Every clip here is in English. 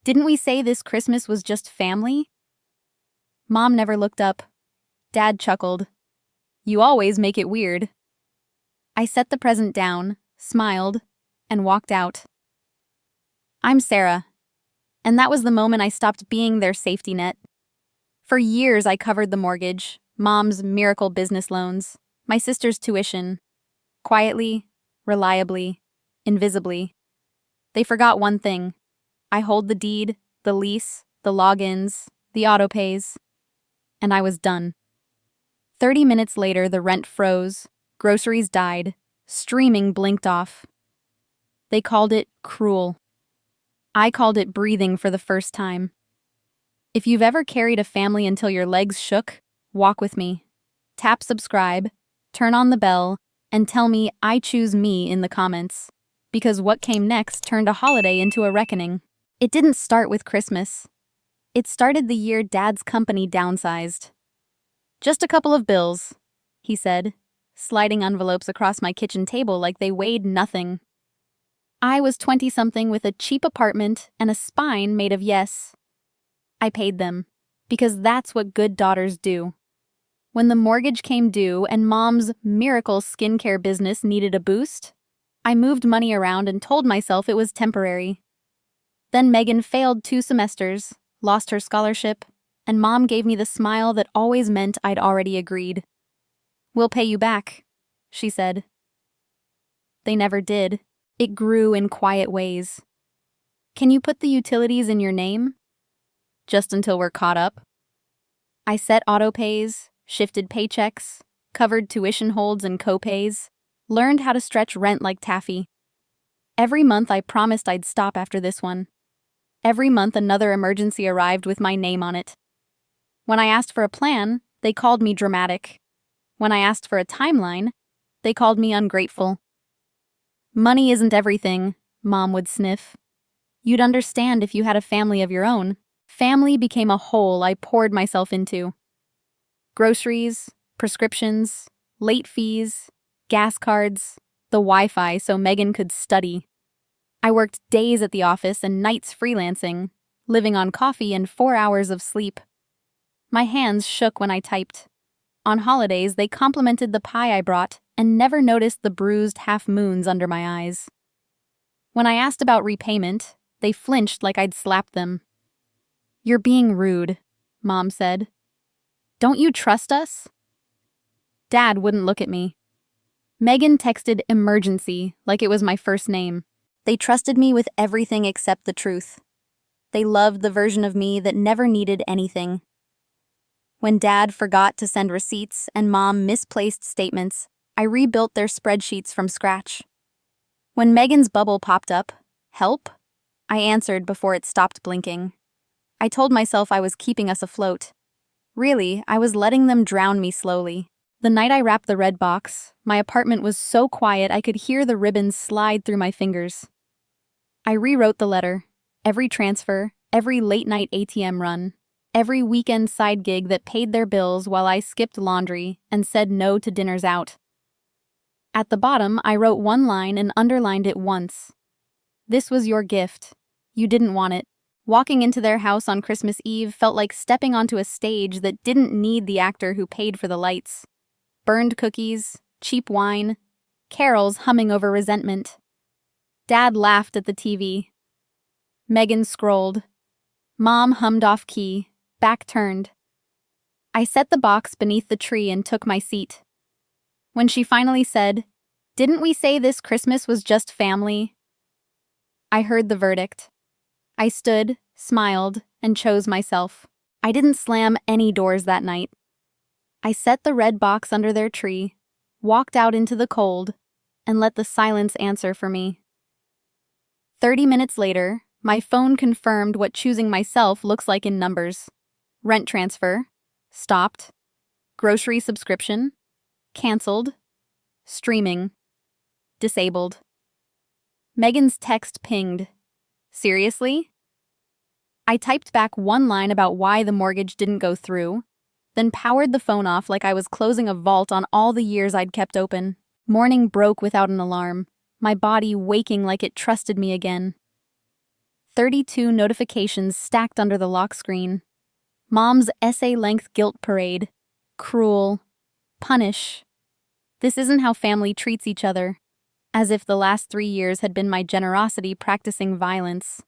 Didn't we say this Christmas was just family? Mom never looked up. Dad chuckled. You always make it weird. I set the present down, smiled, and walked out. I'm Sarah, and that was the moment I stopped being their safety net. For years I covered the mortgage, Mom's miracle business loans, my sister's tuition. Quietly, reliably, invisibly. They forgot one thing. I hold the deed, the lease, the logins, the auto-pays. And I was done. 30 minutes later, the rent froze, groceries died, streaming blinked off. They called it cruel. I called it breathing for the first time. If you've ever carried a family until your legs shook, walk with me. Tap subscribe, turn on the bell, and tell me I choose me in the comments. Because what came next turned a holiday into a reckoning. It didn't start with Christmas. It started the year Dad's company downsized. Just a couple of bills, he said, sliding envelopes across my kitchen table like they weighed nothing. I was 20-something with a cheap apartment and a spine made of yes. I paid them, because that's what good daughters do. When the mortgage came due and Mom's miracle skincare business needed a boost, I moved money around and told myself it was temporary. Then Megan failed 2 semesters, lost her scholarship, and Mom gave me the smile that always meant I'd already agreed. We'll pay you back, she said. They never did. It grew in quiet ways. Can you put the utilities in your name? Just until we're caught up. I set auto-pays, shifted paychecks, covered tuition holds and co-pays, learned how to stretch rent like taffy. Every month I promised I'd stop after this one. Every month another emergency arrived with my name on it. When I asked for a plan, they called me dramatic. When I asked for a timeline, they called me ungrateful. Money isn't everything, Mom would sniff. You'd understand if you had a family of your own. Family became a hole I poured myself into. Groceries, prescriptions, late fees, gas cards, the Wi-Fi so Megan could study. I worked days at the office and nights freelancing, living on coffee and 4 hours of sleep. My hands shook when I typed. On holidays, they complimented the pie I brought and never noticed the bruised half-moons under my eyes. When I asked about repayment, they flinched like I'd slapped them. You're being rude, Mom said. Don't you trust us? Dad wouldn't look at me. Megan texted emergency like it was my first name. They trusted me with everything except the truth. They loved the version of me that never needed anything. When Dad forgot to send receipts and Mom misplaced statements, I rebuilt their spreadsheets from scratch. When Megan's bubble popped up, help, I answered before it stopped blinking. I told myself I was keeping us afloat. Really, I was letting them drown me slowly. The night I wrapped the red box, my apartment was so quiet I could hear the ribbons slide through my fingers. I rewrote the letter, every transfer, every late-night ATM run, every weekend side gig that paid their bills while I skipped laundry and said no to dinners out. At the bottom, I wrote one line and underlined it once. This was your gift. You didn't want it. Walking into their house on Christmas Eve felt like stepping onto a stage that didn't need the actor who paid for the lights. Burned cookies, cheap wine, carols humming over resentment. Dad laughed at the TV. Megan scrolled. Mom hummed off key, back turned. I set the box beneath the tree and took my seat. When she finally said, "Didn't we say this Christmas was just family?" I heard the verdict. I stood, smiled, and chose myself. I didn't slam any doors that night. I set the red box under their tree, walked out into the cold, and let the silence answer for me. 30 minutes later, my phone confirmed what choosing myself looks like in numbers. Rent transfer, stopped. Grocery subscription, canceled. Streaming, disabled. Megan's text pinged. Seriously? I typed back one line about why the mortgage didn't go through, then powered the phone off like I was closing a vault on all the years I'd kept open. Morning broke without an alarm, my body waking like it trusted me again. 32 notifications stacked under the lock screen. Mom's essay-length guilt parade. Cruel. Punish. This isn't how family treats each other. As if the last 3 years had been my generosity practicing violence.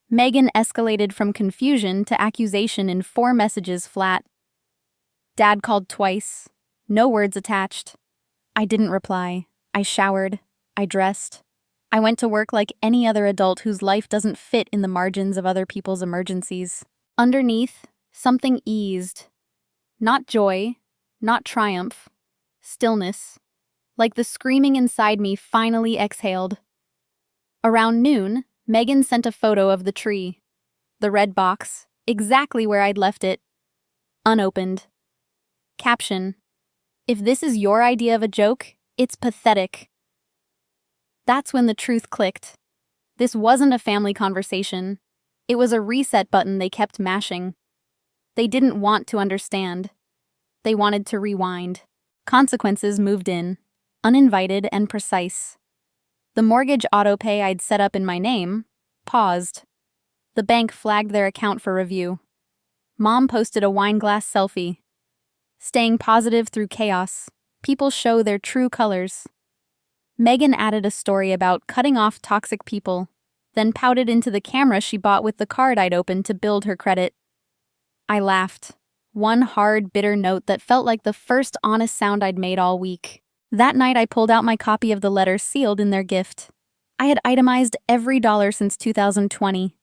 Megan escalated from confusion to accusation in 4 messages flat. Dad called twice. No words attached. I didn't reply. I showered. I dressed. I went to work like any other adult whose life doesn't fit in the margins of other people's emergencies. Underneath, something eased. Not joy, not triumph. Stillness. Like the screaming inside me finally exhaled. Around noon, Megan sent a photo of the tree. The red box, exactly where I'd left it. Unopened. Caption: if this is your idea of a joke, it's pathetic. That's when the truth clicked. This wasn't a family conversation. It was a reset button they kept mashing. They didn't want to understand. They wanted to rewind. Consequences moved in. Uninvited and precise. The mortgage autopay I'd set up in my name paused. The bank flagged their account for review. Mom posted a wine glass selfie. Staying positive through chaos, people show their true colors. Megan added a story about cutting off toxic people, then pouted into the camera she bought with the card I'd opened to build her credit. I laughed. One hard, bitter note that felt like the first honest sound I'd made all week. That night I pulled out my copy of the letter sealed in their gift. I had itemized every dollar since 2020.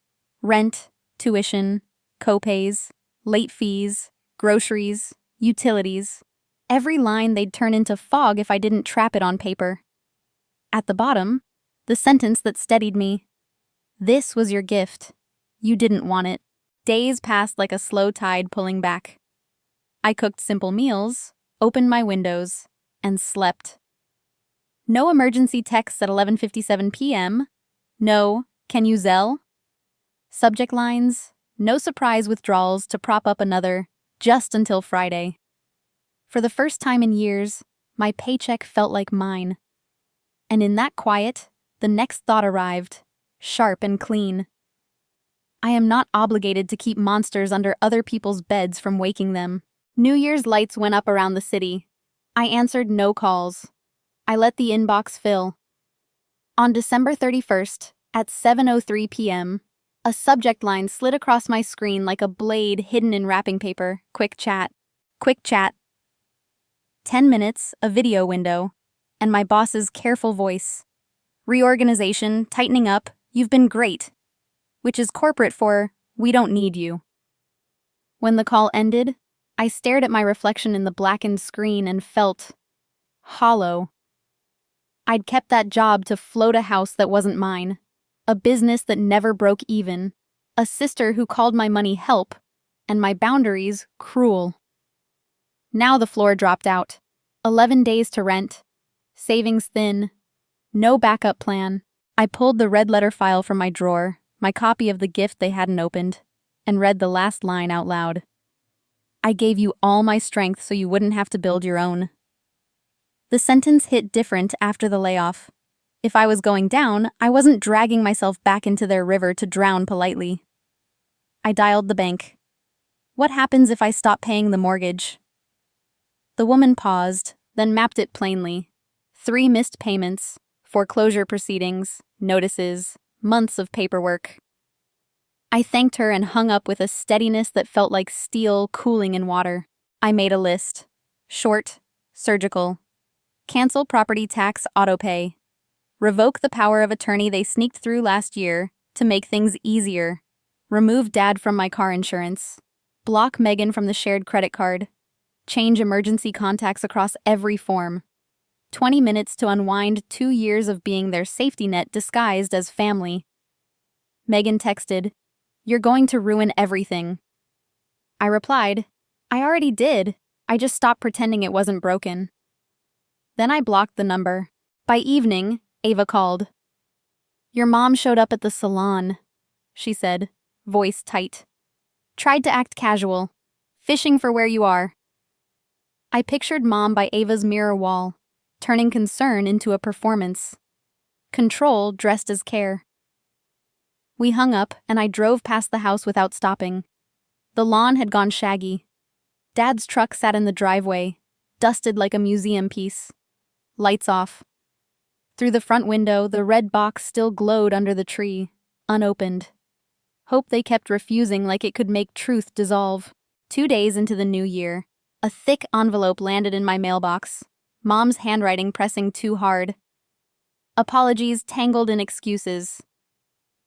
Rent, tuition, copays, late fees, groceries, utilities. Every line they'd turn into fog if I didn't trap it on paper. At the bottom, the sentence that steadied me. This was your gift. You didn't want it. Days passed like a slow tide pulling back. I cooked simple meals, opened my windows, and slept. No emergency texts at 11:57 p.m. No, can you Zelle? Subject lines, no surprise withdrawals to prop up another, just until Friday. For the first time in years, my paycheck felt like mine. And in that quiet, the next thought arrived, sharp and clean. I am not obligated to keep monsters under other people's beds from waking them. New Year's lights went up around the city. I answered no calls. I let the inbox fill. On December 31st, at 7:03 p.m., a subject line slid across my screen like a blade hidden in wrapping paper. Quick chat. Quick chat. 10 minutes, a video window, and my boss's careful voice. Reorganization, tightening up, you've been great. Which is corporate for, we don't need you. When the call ended, I stared at my reflection in the blackened screen and felt hollow. I'd kept that job to float a house that wasn't mine, a business that never broke even, a sister who called my money help, and my boundaries cruel. Now the floor dropped out. 11 days to rent. Savings thin. No backup plan. I pulled the red letter file from my drawer, my copy of the gift they hadn't opened, and read the last line out loud. I gave you all my strength so you wouldn't have to build your own. The sentence hit different after the layoff. If I was going down, I wasn't dragging myself back into their river to drown politely. I dialed the bank. What happens if I stop paying the mortgage? The woman paused, then mapped it plainly. 3 missed payments, foreclosure proceedings, notices, months of paperwork. I thanked her and hung up with a steadiness that felt like steel cooling in water. I made a list. Short, surgical. Cancel property tax autopay. Revoke the power of attorney they sneaked through last year to make things easier. Remove Dad from my car insurance. Block Megan from the shared credit card. Change emergency contacts across every form. 20 minutes to unwind 2 years of being their safety net disguised as family. Megan texted, "You're going to ruin everything." I replied, "I already did. I just stopped pretending it wasn't broken." Then I blocked the number. By evening, Ava called. "Your mom showed up at the salon," she said, voice tight. "Tried to act casual. Fishing for where you are." I pictured Mom by Ava's mirror wall, turning concern into a performance. Control dressed as care. We hung up, and I drove past the house without stopping. The lawn had gone shaggy. Dad's truck sat in the driveway, dusted like a museum piece. Lights off. Through the front window, the red box still glowed under the tree, unopened. Hope they kept refusing like it could make truth dissolve. 2 days into the new year, a thick envelope landed in my mailbox, Mom's handwriting pressing too hard. Apologies tangled in excuses.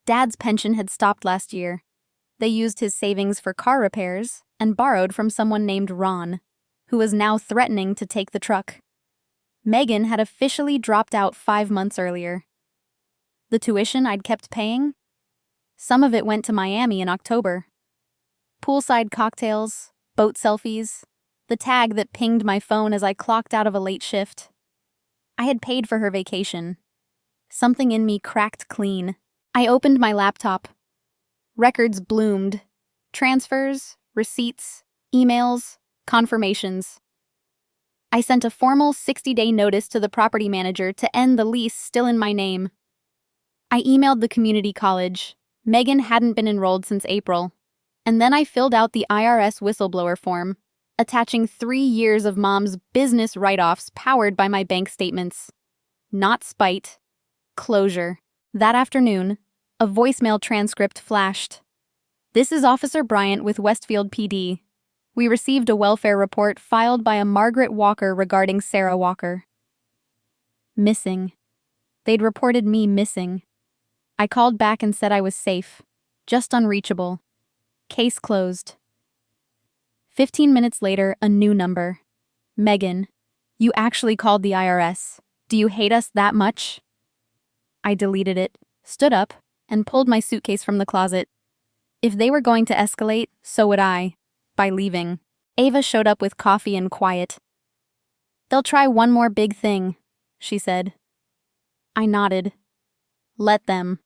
Dad's pension had stopped last year. They used his savings for car repairs and borrowed from someone named Ron, who was now threatening to take the truck. Megan had officially dropped out 5 months earlier. The tuition I'd kept paying? Some of it went to Miami in October. Poolside cocktails, boat selfies, the tag that pinged my phone as I clocked out of a late shift. I had paid for her vacation. Something in me cracked clean. I opened my laptop. Records bloomed. Transfers, receipts, emails, confirmations. I sent a formal 60-day notice to the property manager to end the lease still in my name. I emailed the community college. Megan hadn't been enrolled since April. And then I filled out the IRS whistleblower form, attaching 3 years of Mom's business write-offs powered by my bank statements. Not spite. Closure. That afternoon, a voicemail transcript flashed. "This is Officer Bryant with Westfield PD. We received a welfare report filed by a Margaret Walker regarding Sarah Walker. Missing. They'd reported me missing. I called back and said I was safe, just unreachable. Case closed." 15 minutes later, a new number. "Megan, you actually called the IRS. Do you hate us that much?" I deleted it, stood up, and pulled my suitcase from the closet. If they were going to escalate, so would I, by leaving. Ava showed up with coffee and quiet. "They'll try one more big thing," she said. I nodded. Let them.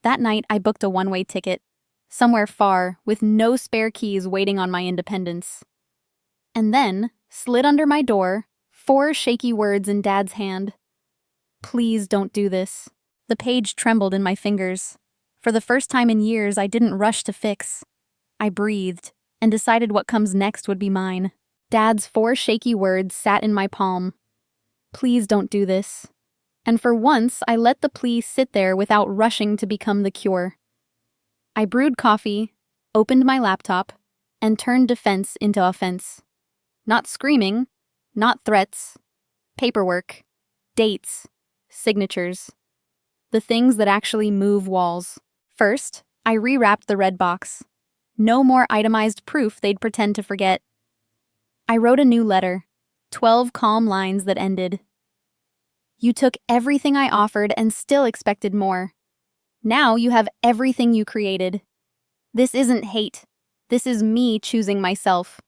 That night, I booked a one-way ticket, somewhere far, with no spare keys waiting on my independence. And then, slid under my door, 4 shaky words in Dad's hand. "Please don't do this." The page trembled in my fingers. For the first time in years, I didn't rush to fix. I breathed, and decided what comes next would be mine. Dad's 4 shaky words sat in my palm. "Please don't do this." And for once, I let the plea sit there without rushing to become the cure. I brewed coffee, opened my laptop, and turned defense into offense. Not screaming, not threats. Paperwork, dates, signatures. The things that actually move walls. First, I rewrapped the red box. No more itemized proof they'd pretend to forget. I wrote a new letter, 12 calm lines that ended. "You took everything I offered and still expected more. Now you have everything you created. This isn't hate. This is me choosing myself."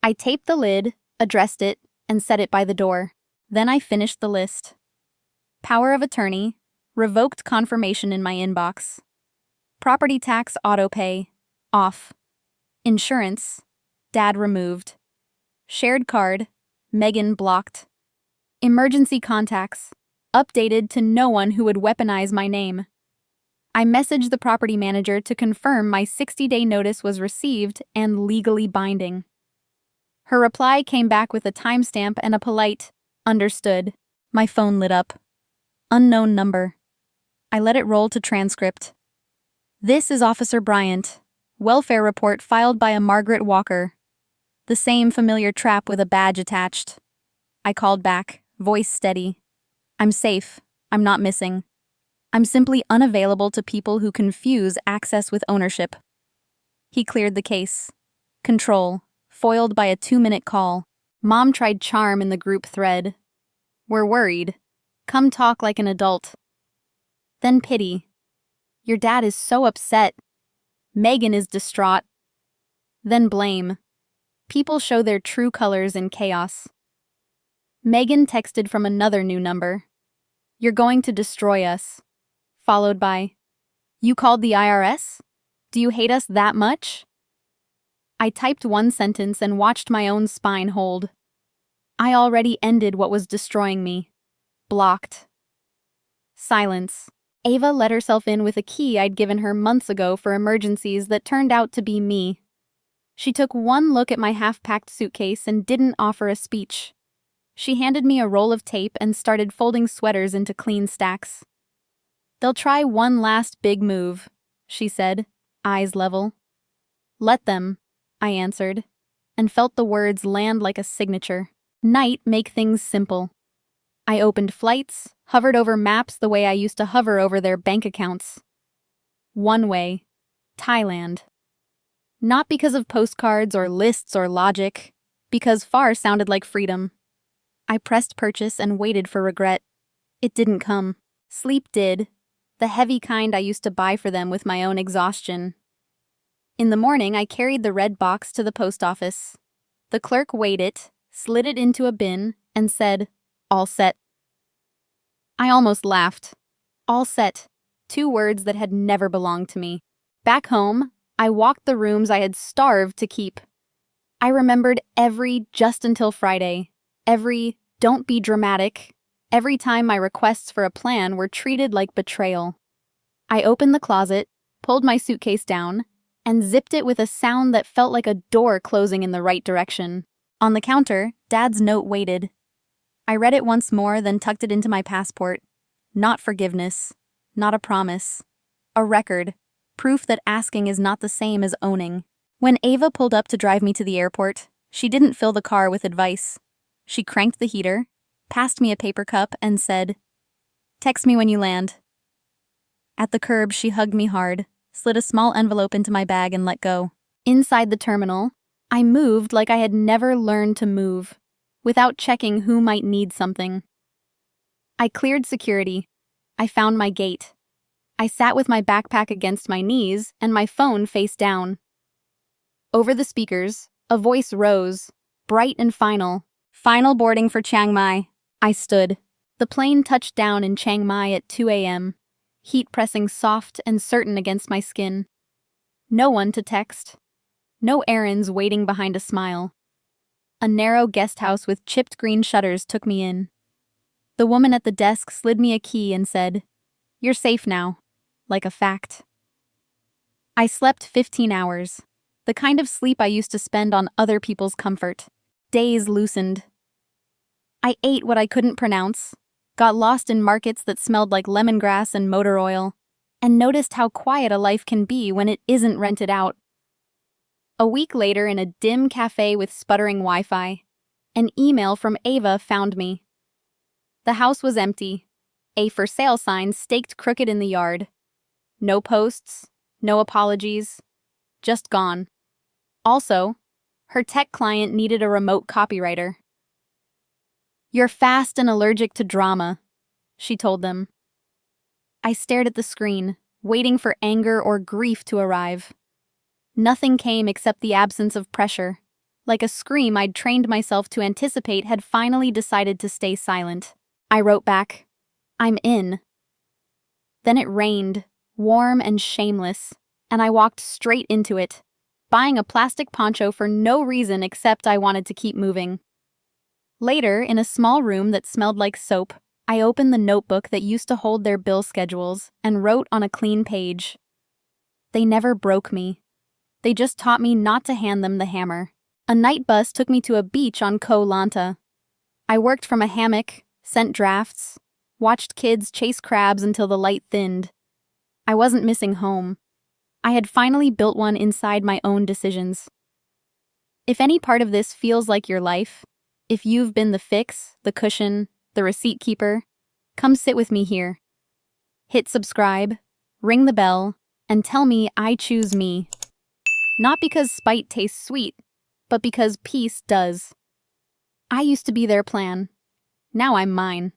I taped the lid, addressed it, and set it by the door. Then I finished the list. Power of attorney, revoked confirmation in my inbox. Property tax autopay, off. Insurance, Dad removed. Shared card, Megan blocked. Emergency contacts, updated to no one who would weaponize my name. I messaged the property manager to confirm my 60-day notice was received and legally binding. Her reply came back with a timestamp and a polite, "Understood." My phone lit up. Unknown number. I let it roll to transcript. "This is Officer Bryant. Welfare report filed by a Margaret Walker." The same familiar trap with a badge attached. I called back, voice steady. "I'm safe. I'm not missing. I'm simply unavailable to people who confuse access with ownership." He cleared the case. Control, foiled by a 2-minute call. Mom tried charm in the group thread. "We're worried. Come talk like an adult." Then pity. "Your dad is so upset." Megan is distraught. Then blame. People show their true colors in chaos. Megan texted from another new number. "You're going to destroy us." Followed by, "You called the IRS? Do you hate us that much?" I typed one sentence and watched my own spine hold. I already ended what was destroying me. Blocked. Silence. Ava let herself in with a key I'd given her months ago for emergencies that turned out to be me. She took one look at my half-packed suitcase and didn't offer a speech. She handed me a roll of tape and started folding sweaters into clean stacks. "They'll try one last big move," she said, eyes level. "Let them," I answered, and felt the words land like a signature. Night make things simple. I opened flights, hovered over maps the way I used to hover over their bank accounts. One way, Thailand. Not because of postcards or lists or logic, because far sounded like freedom. I pressed purchase and waited for regret. It didn't come. Sleep did, the heavy kind I used to buy for them with my own exhaustion. In the morning, I carried the red box to the post office. The clerk weighed it, slid it into a bin, and said, "All set." I almost laughed. All set. 2 words that had never belonged to me. Back home, I walked the rooms I had starved to keep. I remembered every "just until Friday," every "don't be dramatic," every time my requests for a plan were treated like betrayal. I opened the closet, pulled my suitcase down, and zipped it with a sound that felt like a door closing in the right direction. On the counter, Dad's note waited. I read it once more, then tucked it into my passport. Not forgiveness, not a promise. A record, proof that asking is not the same as owning. When Ava pulled up to drive me to the airport, she didn't fill the car with advice. She cranked the heater, passed me a paper cup, and said, "Text me when you land." At the curb, she hugged me hard, slid a small envelope into my bag, and let go. Inside the terminal, I moved like I had never learned to move, without checking who might need something. I cleared security. I found my gate. I sat with my backpack against my knees and my phone face down. Over the speakers, a voice rose, bright and final. "Final boarding for Chiang Mai." I stood. The plane touched down in Chiang Mai at 2 a.m., heat pressing soft and certain against my skin. No one to text. No errands waiting behind a smile. A narrow guest house with chipped green shutters took me in. The woman at the desk slid me a key and said, "You're safe now," like a fact. I slept 15 hours, the kind of sleep I used to spend on other people's comfort. Days loosened. I ate what I couldn't pronounce, got lost in markets that smelled like lemongrass and motor oil, and noticed how quiet a life can be when it isn't rented out. A week later, in a dim cafe with sputtering Wi-Fi, an email from Ava found me. The house was empty, a "for sale" sign staked crooked in the yard. No posts, no apologies, just gone. Also, her tech client needed a remote copywriter. "You're fast and allergic to drama," she told them. I stared at the screen, waiting for anger or grief to arrive. Nothing came except the absence of pressure. Like a scream I'd trained myself to anticipate had finally decided to stay silent. I wrote back, "I'm in." Then it rained, warm and shameless, and I walked straight into it, buying a plastic poncho for no reason except I wanted to keep moving. Later, in a small room that smelled like soap, I opened the notebook that used to hold their bill schedules and wrote on a clean page. They never broke me. They just taught me not to hand them the hammer. A night bus took me to a beach on Koh Lanta. I worked from a hammock, sent drafts, watched kids chase crabs until the light thinned. I wasn't missing home. I had finally built one inside my own decisions. If any part of this feels like your life, if you've been the fix, the cushion, the receipt keeper, come sit with me here. Hit subscribe, ring the bell, and tell me I choose me. Not because spite tastes sweet, but because peace does. I used to be their plan. Now I'm mine.